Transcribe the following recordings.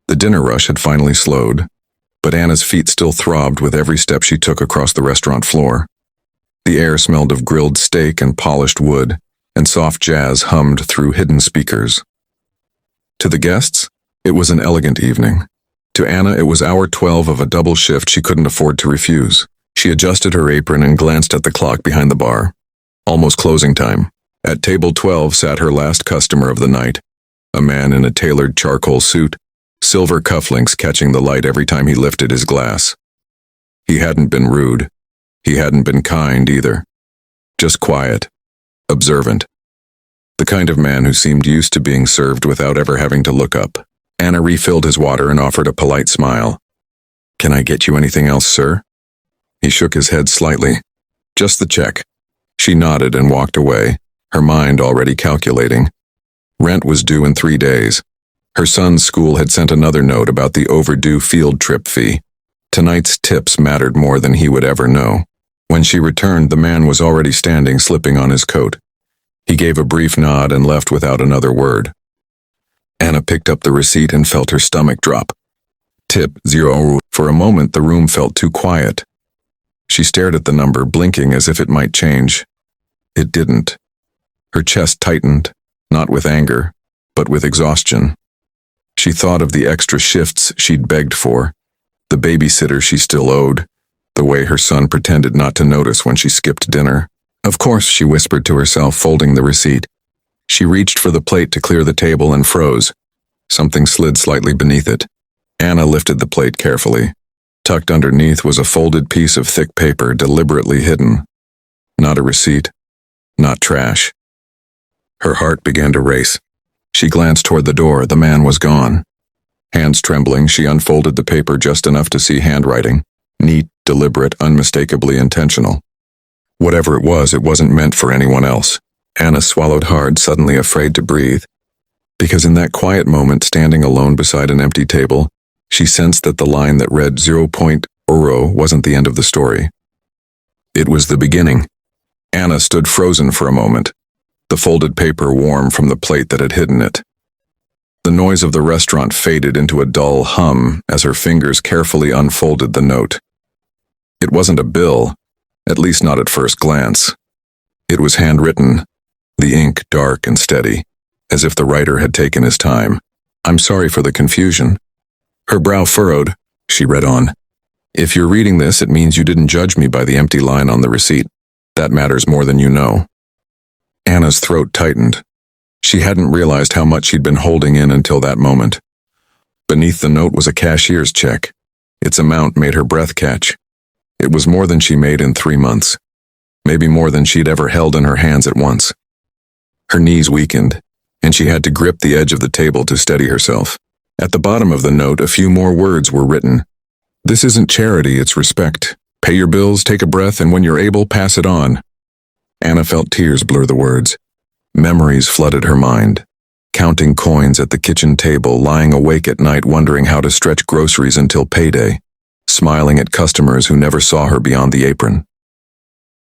The dinner rush had finally slowed, but Anna's feet still throbbed with every step she took across the restaurant floor. The air smelled of grilled steak and polished wood, and soft jazz hummed through hidden speakers. To the guests, it was an elegant evening. To Anna, it was hour 12 of a double shift she couldn't afford to refuse. She adjusted her apron and glanced at the clock behind the bar. Almost closing time. At table 12 sat her last customer of the night, a man in a tailored charcoal suit, silver cufflinks catching the light every time he lifted his glass. He hadn't been rude. He hadn't been kind either. Just quiet, observant. The kind of man who seemed used to being served without ever having to look up. Anna refilled his water and offered a polite smile. "Can I get you anything else, sir?" He shook his head slightly. "Just the check." She nodded and walked away, her mind already calculating. Rent was due in 3 days. Her son's school had sent another note about the overdue field trip fee. Tonight's tips mattered more than he would ever know. When she returned, the man was already standing, slipping on his coat. He gave a brief nod and left without another word. Anna picked up the receipt and felt her stomach drop. Tip 0. For a moment, the room felt too quiet. She stared at the number, blinking as if it might change. It didn't. Her chest tightened, not with anger, but with exhaustion. She thought of the extra shifts she'd begged for, the babysitter she still owed, the way her son pretended not to notice when she skipped dinner. "Of course," she whispered to herself, folding the receipt. She reached for the plate to clear the table and froze. Something slid slightly beneath it. Anna lifted the plate carefully. Tucked underneath was a folded piece of thick paper, deliberately hidden. Not a receipt. Not trash. Her heart began to race. She glanced toward the door. The man was gone. Hands trembling, she unfolded the paper just enough to see handwriting. Neat, deliberate, unmistakably intentional. Whatever it wasn't meant for anyone else. Anna swallowed hard, suddenly afraid to breathe. Because in that quiet moment, standing alone beside an empty table, she sensed that the line that read 0.0 wasn't the end of the story. It was the beginning. Anna stood frozen for a moment, the folded paper warm from the plate that had hidden it. The noise of the restaurant faded into a dull hum as her fingers carefully unfolded the note. It wasn't a bill, at least not at first glance. It was handwritten, the ink dark and steady, as if the writer had taken his time. "I'm sorry for the confusion." Her brow furrowed. She read on. "If you're reading this, it means you didn't judge me by the empty line on the receipt. That matters more than you know." Anna's throat tightened. She hadn't realized how much she'd been holding in until that moment. Beneath the note was a cashier's check. Its amount made her breath catch. It was more than she made in 3 months. Maybe more than she'd ever held in her hands at once. Her knees weakened, and she had to grip the edge of the table to steady herself. At the bottom of the note, a few more words were written. "This isn't charity, it's respect. Pay your bills, take a breath, and when you're able, pass it on." Anna felt tears blur the words. Memories flooded her mind. Counting coins at the kitchen table, lying awake at night wondering how to stretch groceries until payday, smiling at customers who never saw her beyond the apron.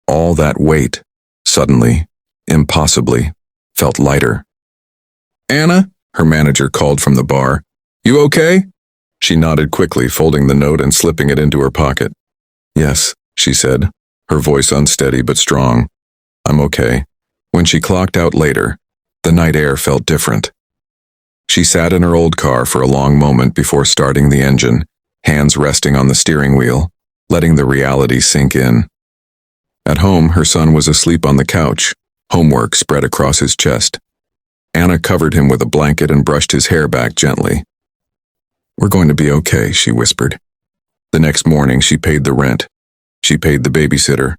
All that weight, suddenly, impossibly, felt lighter. "Anna?" her manager called from the bar. "You okay?" She nodded quickly, folding the note and slipping it into her pocket. "Yes," she said, her voice unsteady but strong. "I'm okay." When she clocked out later, the night air felt different. She sat in her old car for a long moment before starting the engine, hands resting on the steering wheel, letting the reality sink in. At home, her son was asleep on the couch, homework spread across his chest. Anna covered him with a blanket and brushed his hair back gently. "We're going to be okay," she whispered. The next morning, she paid the rent. She paid the babysitter.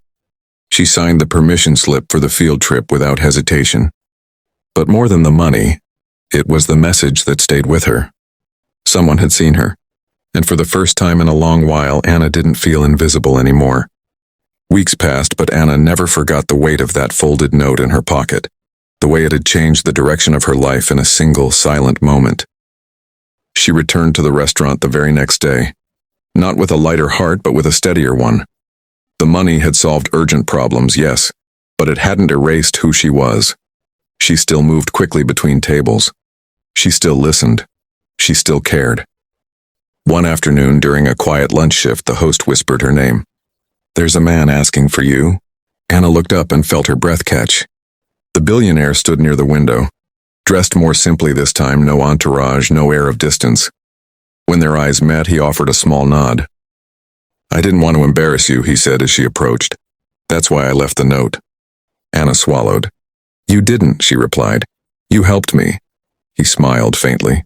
She signed the permission slip for the field trip without hesitation. But more than the money, it was the message that stayed with her. Someone had seen her, and for the first time in a long while, Anna didn't feel invisible anymore. Weeks passed, but Anna never forgot the weight of that folded note in her pocket, the way it had changed the direction of her life in a single, silent moment. She returned to the restaurant the very next day, not with a lighter heart, but with a steadier one. The money had solved urgent problems, yes, but it hadn't erased who she was. She still moved quickly between tables. She still listened. She still cared. One afternoon during a quiet lunch shift, the host whispered her name. "There's a man asking for you." Anna looked up and felt her breath catch. The billionaire stood near the window, dressed more simply this time, no entourage, no air of distance. When their eyes met, he offered a small nod. "I didn't want to embarrass you," he said as she approached. "That's why I left the note." Anna swallowed. "You didn't," she replied. "You helped me." He smiled faintly.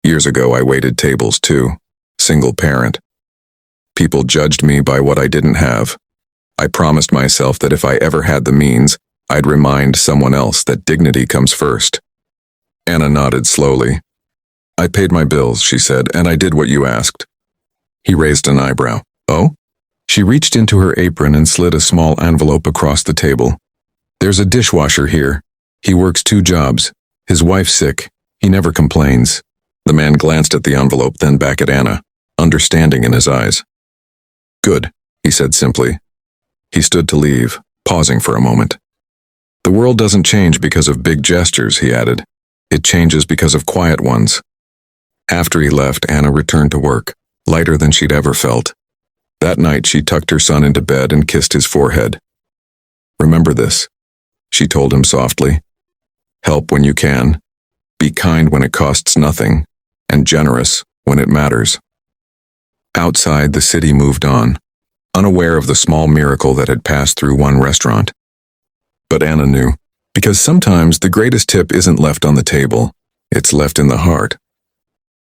"Years ago, I waited tables too. Single parent. People judged me by what I didn't have. I promised myself that if I ever had the means, I'd remind someone else that dignity comes first." Anna nodded slowly. "I paid my bills," she said, "and I did what you asked." He raised an eyebrow. "Oh?" She reached into her apron and slid a small envelope across the table. "There's a dishwasher here. He works 2 jobs. His wife's sick. He never complains." The man glanced at the envelope, then back at Anna, understanding in his eyes. "Good," he said simply. He stood to leave, pausing for a moment. "The world doesn't change because of big gestures," he added. "It changes because of quiet ones." After he left, Anna returned to work, lighter than she'd ever felt. That night, she tucked her son into bed and kissed his forehead. "Remember this," she told him softly. "Help when you can. Be kind when it costs nothing, and generous when it matters." Outside, the city moved on, unaware of the small miracle that had passed through one restaurant. But Anna knew, because sometimes the greatest tip isn't left on the table, it's left in the heart.